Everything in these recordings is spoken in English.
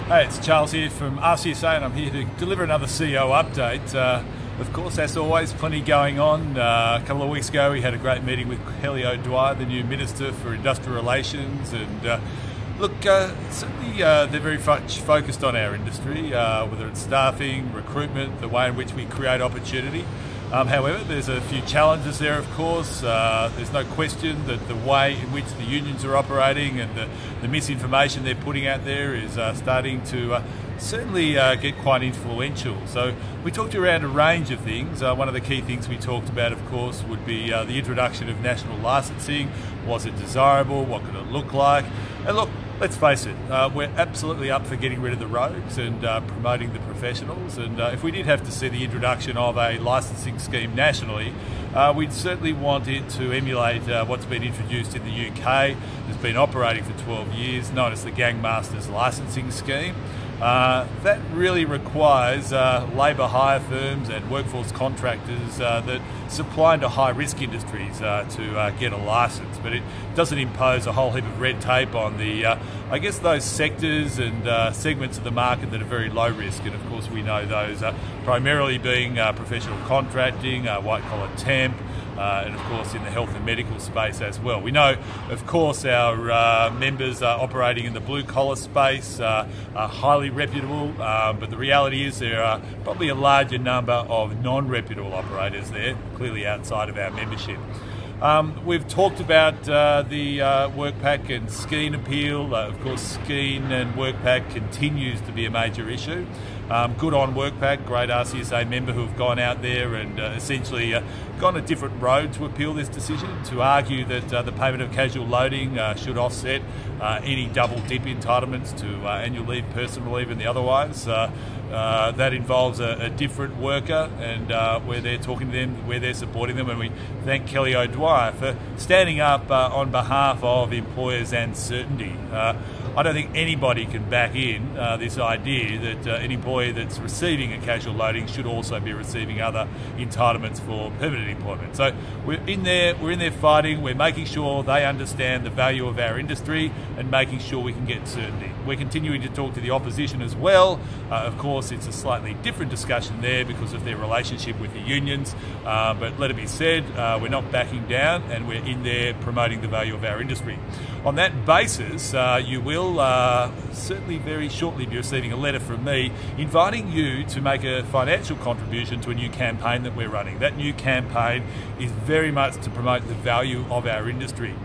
Hey, it's Charles here from RCSA and I'm here to deliver another CEO update. Of course, as always, plenty going on. A couple of weeks ago we had a great meeting with Kelly O'Dwyer, the new Minister for Industrial Relations, and look, certainly they're very much focused on our industry, whether it's staffing, recruitment, the way in which we create opportunity. However, there's a few challenges there, of course. There's no question that the way in which the unions are operating and the misinformation they're putting out there is starting to certainly get quite influential. So we talked around a range of things. One of the key things we talked about, of course, would be the introduction of national licensing. Was it desirable? What could it look like? And look, let's face it, we're absolutely up for getting rid of the rogues and promoting the professionals. And if we did have to see the introduction of a licensing scheme nationally, we'd certainly want it to emulate what's been introduced in the UK. It's been operating for 12 years, known as the Gangmasters Licensing Scheme. That really requires labour hire firms and workforce contractors that supply into high-risk industries to get a licence, but it doesn't impose a whole heap of red tape on the, I guess, those sectors and segments of the market that are very low risk, and of course we know those primarily being professional contracting, white-collar temp, and of course in the health and medical space as well. We know, of course, our members are operating in the blue-collar space, are highly reputable, but the reality is there are probably a larger number of non-reputable operators there, clearly outside of our membership. We've talked about the WorkPack and Skeen appeal. Of course, Skeen and WorkPack continues to be a major issue. Good on WorkPack, great RCSA member who have gone out there and essentially gone a different road to appeal this decision, to argue that the payment of casual loading should offset any double dip entitlements to annual leave, personal leave and the otherwise. That involves a different worker, and where they're talking to them, where they're supporting them, and we thank Kelly O'Dwyer for standing up on behalf of employers and certainty. I don't think anybody can back in this idea that an employee that's receiving a casual loading should also be receiving other entitlements for permanent employment. So we're in there fighting, we're making sure they understand the value of our industry and making sure we can get certainty. We're continuing to talk to the opposition as well. Of course, it's a slightly different discussion there because of their relationship with the unions, but let it be said, we're not backing down and we're in there promoting the value of our industry. On that basis, you will certainly very shortly be receiving a letter from me inviting you to make a financial contribution to a new campaign that we're running. That new campaign is very much to promote the value of our industry.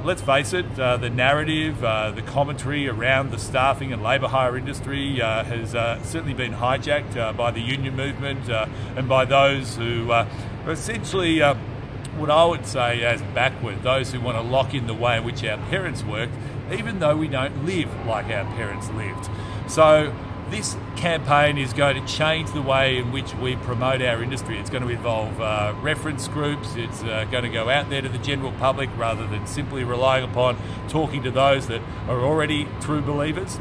Let's face it, the narrative, the commentary around the staffing and labour hire industry has certainly been hijacked by the union movement and by those who are essentially what I would say as backward, those who want to lock in the way in which our parents worked, even though we don't live like our parents lived. So this campaign is going to change the way in which we promote our industry. It's going to involve reference groups. It's going to go out there to the general public rather than simply relying upon talking to those that are already true believers.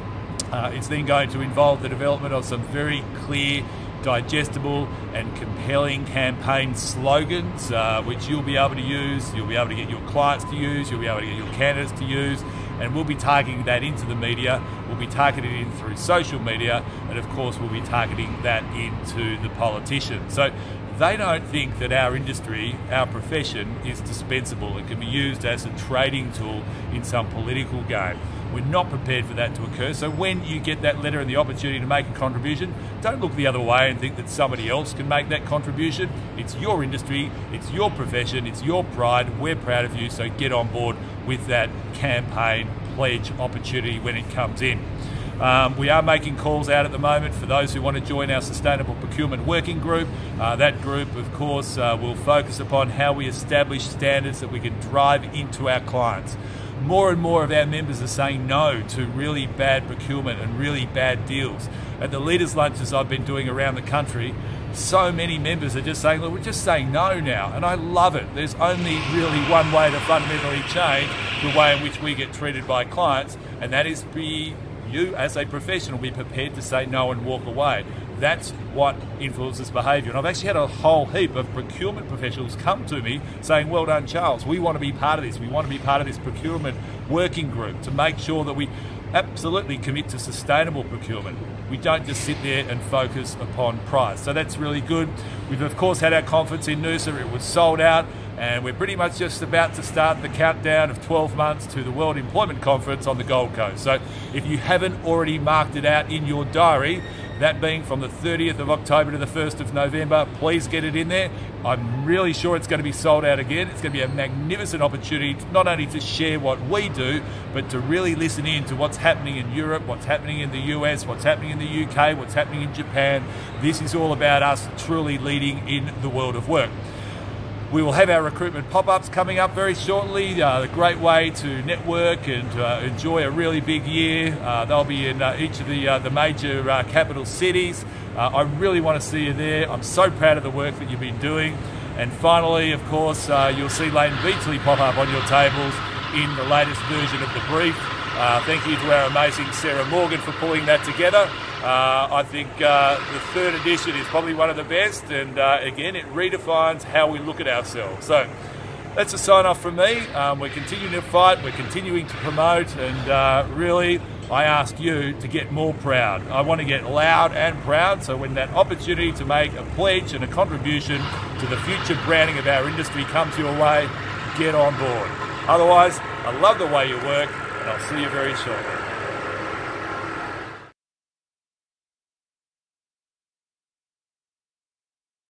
It's then going to involve the development of some very clear, digestible and compelling campaign slogans which you'll be able to use, you'll be able to get your clients to use, you'll be able to get your candidates to use, and we'll be targeting that into the media, we'll be targeting it in through social media, and of course we'll be targeting that into the politicians. So they don't think that our industry, our profession, is dispensable and can be used as a trading tool in some political game. We're not prepared for that to occur, so when you get that letter and the opportunity to make a contribution, don't look the other way and think that somebody else can make that contribution. It's your industry, it's your profession, it's your pride, we're proud of you, so get on board with that campaign pledge opportunity when it comes in. We are making calls out at the moment for those who want to join our Sustainable Procurement Working Group. That group, of course, will focus upon how we establish standards that we can drive into our clients. More and more of our members are saying no to really bad procurement and really bad deals. At the leaders' lunches I've been doing around the country, so many members are just saying, look, we're just saying no now, and I love it. There's only really one way to fundamentally change the way in which we get treated by clients, and that is you as a professional be prepared to say no and walk away. That's what influences behaviour. And I've actually had a whole heap of procurement professionals come to me saying, well done, Charles, we want to be part of this. We want to be part of this procurement working group to make sure that we absolutely commit to sustainable procurement. We don't just sit there and focus upon price. So that's really good. We've of course had our conference in Noosa. It was sold out, and we're pretty much just about to start the countdown of 12 months to the World Employment Conference on the Gold Coast. So if you haven't already marked it out in your diary, that being from the 30th of October to the 1st of November, please get it in there. I'm really sure it's going to be sold out again. It's going to be a magnificent opportunity, not only to share what we do, but to really listen in to what's happening in Europe, what's happening in the US, what's happening in the UK, what's happening in Japan. This is all about us truly leading in the world of work. We will have our recruitment pop-ups coming up very shortly. A great way to network and enjoy a really big year. They'll be in each of the major capital cities. I really want to see you there. I'm so proud of the work that you've been doing. And finally, of course, you'll see Leighton Beachley pop up on your tables in the latest version of the brief. Thank you to our amazing Sarah Morgan for pulling that together. I think the third edition is probably one of the best, and again, it redefines how we look at ourselves. So that's a sign off from me. We're continuing to fight, we're continuing to promote, and really I ask you to get more proud. I want to get loud and proud, so when that opportunity to make a pledge and a contribution to the future branding of our industry comes your way, get on board. Otherwise, I love the way you work, and I'll see you very shortly.